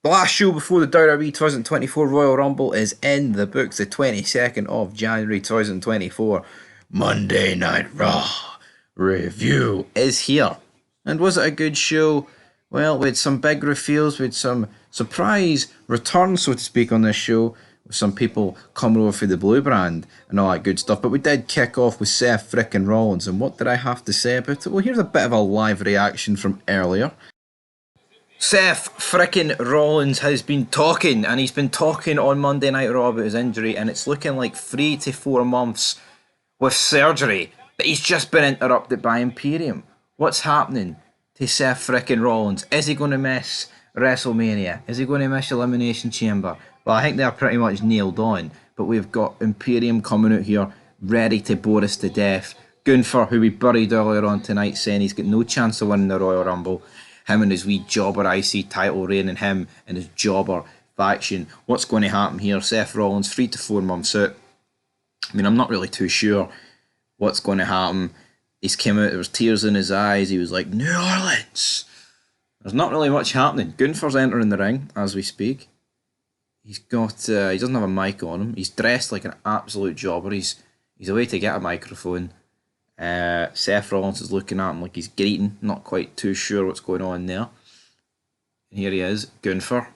The last show before the WWE 2024 Royal Rumble is in the books, the 22nd of January 2024. Monday Night Raw review is here. And was it a good show? Well, we had some big reveals, we had some surprise returns, so to speak, on this show, with some people coming over for the blue brand and all that good stuff. But we did kick off with Seth frickin' Rollins, and what did I have to say about it? Well, here's a bit of a live reaction from earlier. Seth frickin' Rollins has been talking, and he's been talking on Monday Night Raw about his injury, and it's looking like 3 to 4 months with surgery, but he's just been interrupted by Imperium. What's happening to Seth frickin' Rollins? Is he going to miss WrestleMania? Is he going to miss Elimination Chamber? Well, I think they're pretty much nailed on, but we've got Imperium coming out here ready to bore us to death. Gunther, who we buried earlier on tonight, saying he's got no chance of winning the Royal Rumble. Him and his wee jobber IC title reign, and him and his jobber faction. What's going to happen here? Seth Rollins, 3 to 4 months out. I mean, I'm not really too sure what's going to happen. He's came out, there was tears in his eyes. He was like, New Orleans. There's not really much happening. Gunther's entering the ring as we speak. He's got, he doesn't have a mic on him. He's dressed like an absolute jobber. He's away to get a microphone. Seth Rollins is looking at him like he's greeting, not quite too sure what's going on there. And here he is, Gunther.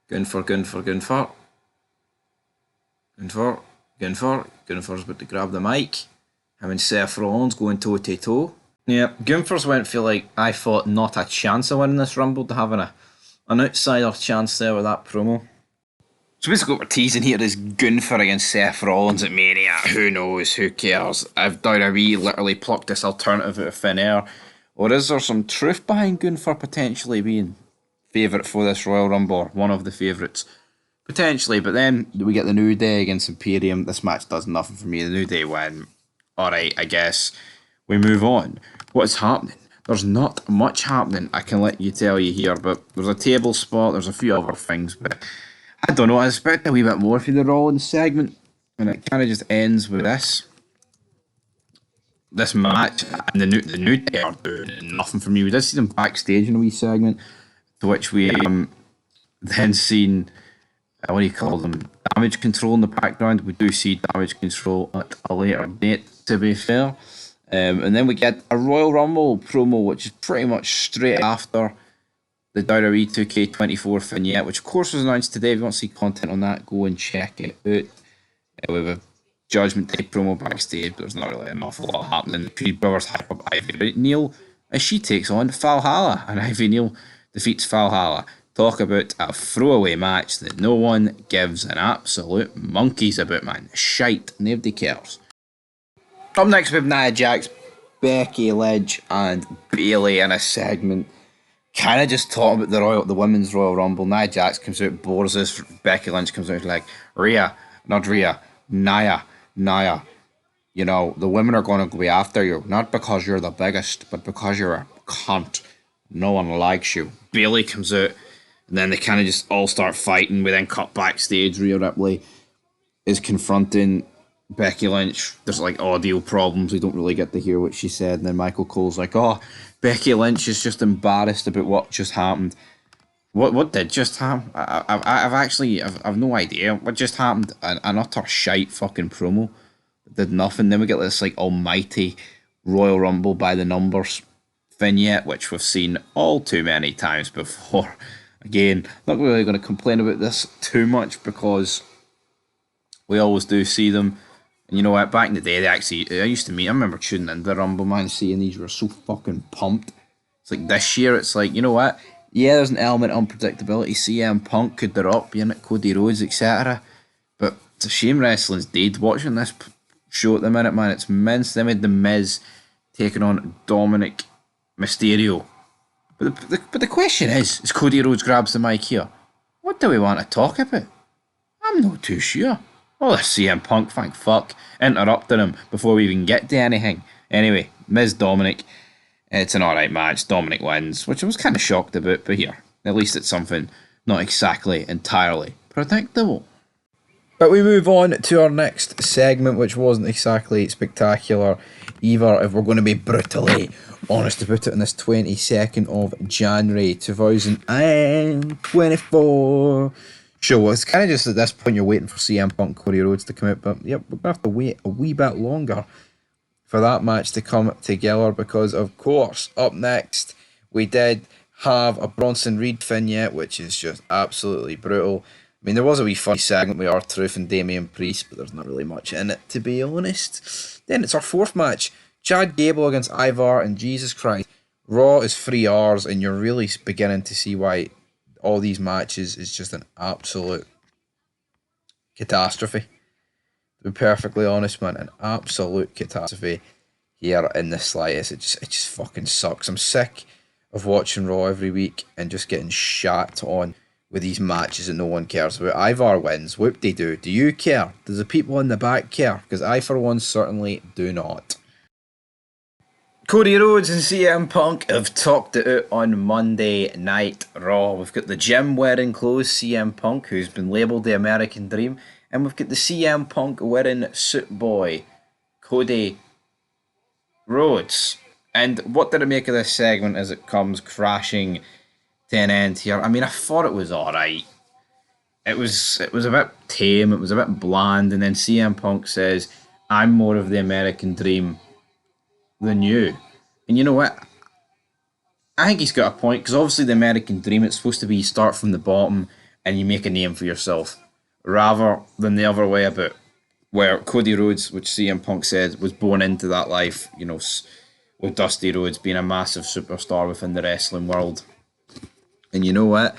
Gunther's about to grab the mic. Him and Seth Rollins going toe to toe. Yeah, Gunther's went for, like, I thought, not a chance of winning this Rumble, to having an outsider chance there with that promo. So basically what we're teasing here is Gunther against Seth Rollins at Mania. Who knows? Who cares? I've WWE literally plucked this alternative out of thin air. Or is there some truth behind Gunther potentially being favourite for this Royal Rumble? Or one of the favourites? Potentially, but then we get the New Day against Imperium. This match does nothing for me. The New Day win. Alright, I guess we move on. What is happening? There's not much happening, I can let you tell you here, but there's a table spot, there's a few other things, but I don't know, I expect a wee bit more for the Rollins segment, and it kind of just ends with this match, and the New Day are doing nothing for me. We did see them backstage in a wee segment, to which we then seen, what do you call them, Damage Control in the background. We do see Damage Control at a later date, to be fair. And then we get a Royal Rumble promo, which is pretty much straight after the WWE 2K24 vignette, which of course was announced today. If you want to see content on that, go and check it out. We have a Judgment Day promo backstage, but there's not really an awful lot happening. The Creed brothers hype up Ivy Neal as she takes on Valhalla, and Ivy Neal defeats Valhalla. Talk about a throwaway match that no one gives an absolute monkey's about, man. Shite, nobody cares. Up next we have Nia Jax, Becky Lynch and Bayley in a segment kind of just talking about the Women's Royal Rumble. Nia Jax comes out, bores us. Becky Lynch comes out like, Nia, you know, the women are going to be after you, not because you're the biggest, but because you're a cunt. No one likes you. Bayley comes out, and then they kind of just all start fighting. We then cut backstage. Rhea Ripley is confronting Becky Lynch. There's like audio problems. We don't really get to hear what she said. And then Michael Cole's like, oh, Becky Lynch is just embarrassed about what just happened. What did just happen? I've no idea. What just happened? An utter shite fucking promo. It did nothing. Then we get this like almighty Royal Rumble by the numbers vignette, which we've seen all too many times before. Again, not really going to complain about this too much because we always do see them. And you know what? Back in the day, I remember tuning in the Rumble, man, seeing these were so fucking pumped. It's like this year, it's like, you know what? Yeah, there's an element of unpredictability. CM Punk could drop, you know, Cody Rhodes, etc. But it's a shame wrestling's dead. Watching this show at the minute, man, it's immense. They made The Miz taking on Dominic Mysterio. But the question is Cody Rhodes grabs the mic here, what do we want to talk about? I'm not too sure. Oh, this CM Punk, thank fuck, interrupted him before we even get to anything. Anyway, Miz Dominic, it's an alright match. Dominic wins, which I was kind of shocked about, but here, at least it's something not exactly entirely predictable. But we move on to our next segment, which wasn't exactly spectacular either, if we're going to be brutally honest about it, on this 22nd of January 2024. Sure, it's kind of just at this point you're waiting for CM Punk Cody Rhodes to come out, but yep, we're going to have to wait a wee bit longer for that match to come together, because of course up next we did have a Bronson Reed vignette, which is just absolutely brutal. I mean, there was a wee funny segment with R-Truth and Damian Priest, but there's not really much in it, to be honest. Then it's our fourth match, Chad Gable against Ivar, and Jesus Christ, Raw is 3 hours, and you're really beginning to see why all these matches is just an absolute catastrophe. To be perfectly honest, man, an absolute catastrophe here in the slightest. It just fucking sucks. I'm sick of watching Raw every week and just getting shat on with these matches that no one cares about. Ivar wins. Whoop-de-doo. Do you care? Does the people in the back care? Because I, for one, certainly do not. Cody Rhodes and CM Punk have talked it out on Monday Night Raw. We've got the gym-wearing clothes CM Punk, who's been labelled the American Dream, and we've got the CM Punk wearing suit boy, Cody Rhodes. And what did I make of this segment as it comes crashing to an end here? I mean, I thought it was alright. It was a bit tame, it was a bit bland, and then CM Punk says, I'm more of the American Dream than you. And you know what? I think he's got a point, because obviously the American Dream, it's supposed to be you start from the bottom and you make a name for yourself, rather than the other way about, where Cody Rhodes, which CM Punk said, was born into that life, you know, with Dusty Rhodes being a massive superstar within the wrestling world. And you know what?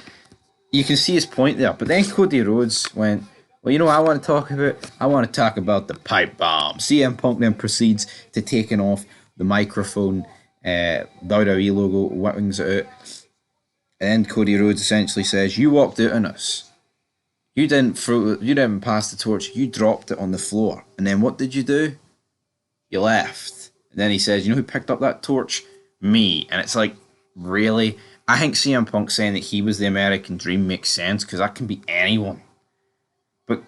You can see his point there. But then Cody Rhodes went, well, you know what I want to talk about? I want to talk about the pipe bomb. CM Punk then proceeds to taking off the microphone, WWE logo, whippings it out. And then Cody Rhodes essentially says, you walked out on us. You didn't pass the torch, you dropped it on the floor. And then what did you do? You left. And then he says, you know who picked up that torch? Me. And it's like, really? I think CM Punk saying that he was the American Dream makes sense, because that can be anyone. But,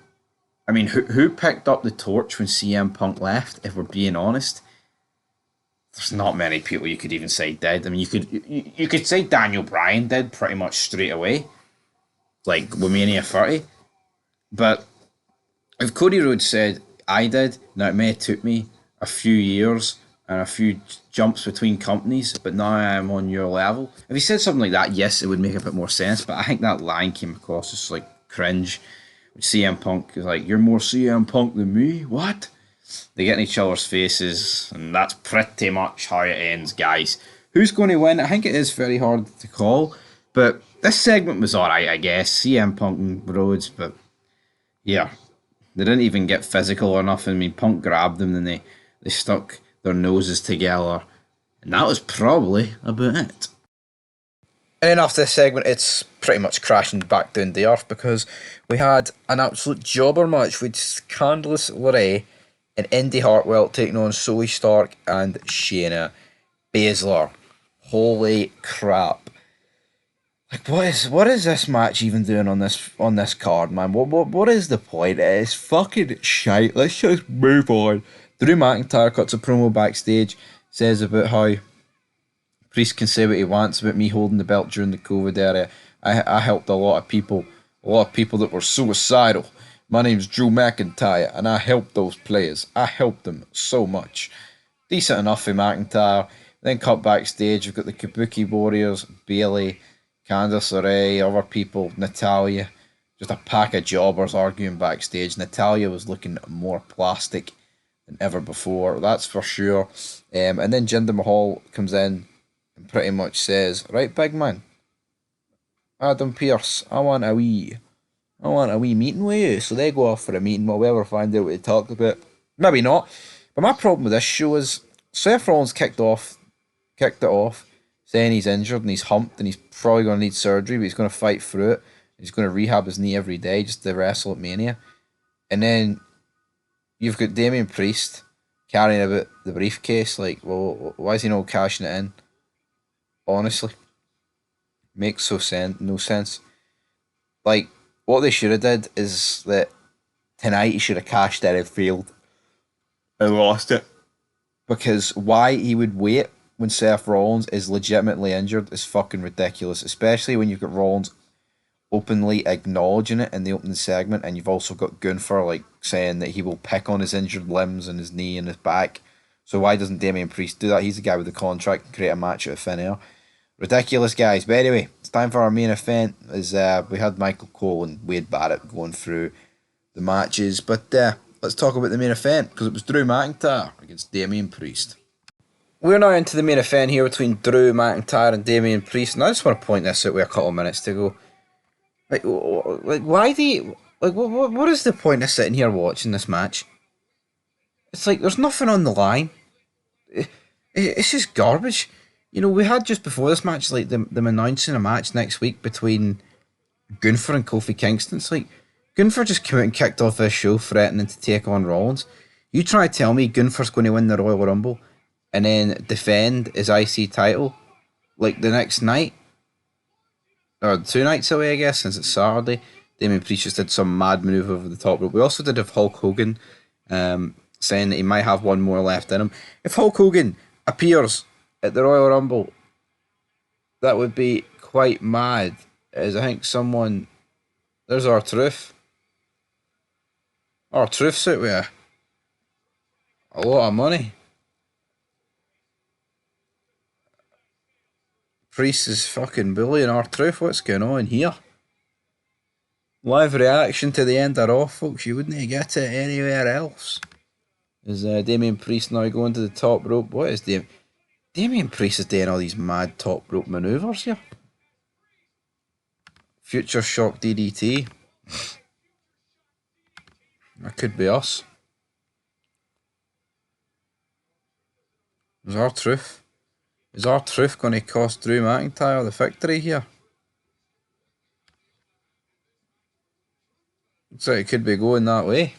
I mean, who picked up the torch when CM Punk left, if we're being honest? There's not many people you could even say did. I mean, you could say Daniel Bryan did pretty much straight away, like with Mania 30. But if Cody Rhodes said, I did, now it may have took me a few years and a few jumps between companies, but now I'm on your level. If he said something like that, yes, it would make a bit more sense, but I think that line came across as like cringe. CM Punk is like, you're more CM Punk than me? What? They get in each other's faces, and that's pretty much how it ends, guys. Who's going to win? I think it is very hard to call, but this segment was alright, I guess. CM Punk and Rhodes, but yeah, they didn't even get physical or nothing. I mean, Punk grabbed them, and they stuck their noses together, and that was probably about it. And then after this segment, it's pretty much crashing back down to earth, because we had an absolute jobber match with Candice LeRae and Indy Hartwell taking on Zoe Stark and Shayna Baszler. Holy crap. Like, what is this match even doing on this card, man? What is the point? It's fucking shite. Let's just move on. Drew McIntyre cuts a promo backstage, says about how Priest can say what he wants about me holding the belt during the COVID era. I helped a lot of people that were suicidal. My name's Drew McIntyre, and I helped those players. I helped them so much. Decent enough for McIntyre. Then cut backstage, we've got the Kabuki Warriors, Bayley, Candice LeRae, other people, Natalya. Just a pack of jobbers arguing backstage. Natalya was looking more plastic than ever before, that's for sure. And then Jinder Mahal comes in and pretty much says, right, big man, Adam Pearce, I want a wee meeting with you. So they go off for a meeting. We'll ever find out what they talked about. Maybe not. But my problem with this show is Seth Rollins kicked it off, saying he's injured and he's humped and he's probably going to need surgery, but he's going to fight through it. He's going to rehab his knee every day just to wrestle at Mania. And then you've got Damian Priest carrying about the briefcase. Like, well, why is he not cashing it in? Honestly, makes no sense. Like, what they should have did is that tonight he should have cashed in and failed and lost it. because why he would wait when Seth Rollins is legitimately injured is fucking ridiculous, especially when you've got Rollins openly acknowledging it in the opening segment, and you've also got Gunther like saying that he will pick on his injured limbs and his knee and his back. So why doesn't Damian Priest do that? He's the guy with the contract and create a match out of thin air. Ridiculous, guys. But anyway, it's time for our main event. As we had Michael Cole and Wade Barrett going through the matches, but let's talk about the main event because it was Drew McIntyre against Damian Priest. We're now into the main event here between Drew McIntyre and Damian Priest, and I just want to point this out with a couple of minutes to go. Like why do you, like what is the point of sitting here watching this match? It's like there's nothing on the line. It's just garbage. You know, we had just before this match like them announcing a match next week between Gunther and Kofi Kingston. It's like Gunther just came out and kicked off this show threatening to take on Rollins. You try to tell me Gunther's going to win the Royal Rumble and then defend his IC title like the next night? Or 2 nights away, I guess, since it's Saturday. Damian Priest just did some mad move over the top rope. We also did have Hulk Hogan saying that he might have one more left in him. If Hulk Hogan appears at the Royal Rumble, that would be quite mad. As I think someone... There's R-Truth. R-Truth's out with a lot of money. Priest is fucking bullying R-Truth. What's going on here? Live reaction to the end of Raw, folks. You wouldn't get it anywhere else. Is Damian Priest now going to the top rope? What is Damian Priest is doing all these mad top rope maneuvers here. Future Shock DDT. That could be us. Is R-Truth? Is R-Truth going to cost Drew McIntyre the victory here? Looks like it could be going that way.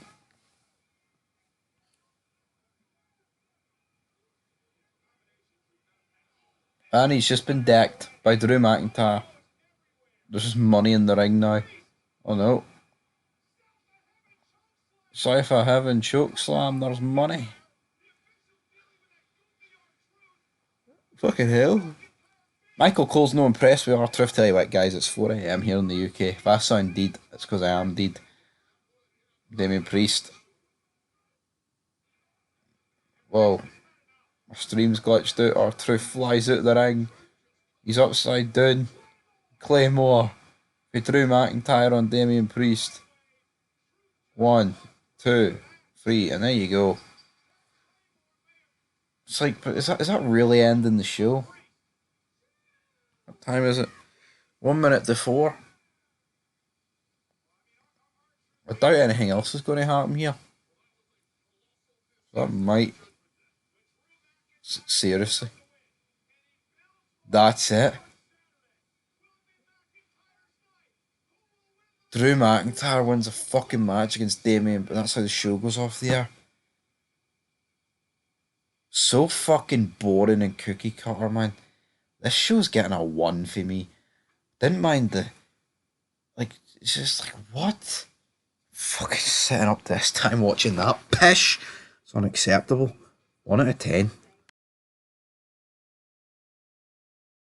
And he's just been decked by Drew McIntyre. There's just money in the ring now. Oh no. Sorry if I haven't choke slam, there's money. Fucking hell. Michael Cole's no impressed with R-Truth. Tell you what, guys, it's 4 AM here in the UK. If I sound deed, it's because I am deed. Damian Priest. Whoa. My stream's glitched out. R-Truth flies out the ring. He's upside down. Claymore. We Drew McIntyre on Damian Priest. 1, 2, 3, and there you go. It's like, but is that really ending the show? What time is it? 1 minute to 4. I doubt anything else is going to happen here. That might. Seriously. That's it. Drew McIntyre wins a fucking match against Damian, but that's how the show goes off the air. So fucking boring and cookie cutter, man. This show's getting a 1 for me. Didn't mind the... Like, it's just like, what? Fucking sitting up this time watching that pish. It's unacceptable. 1 out of 10.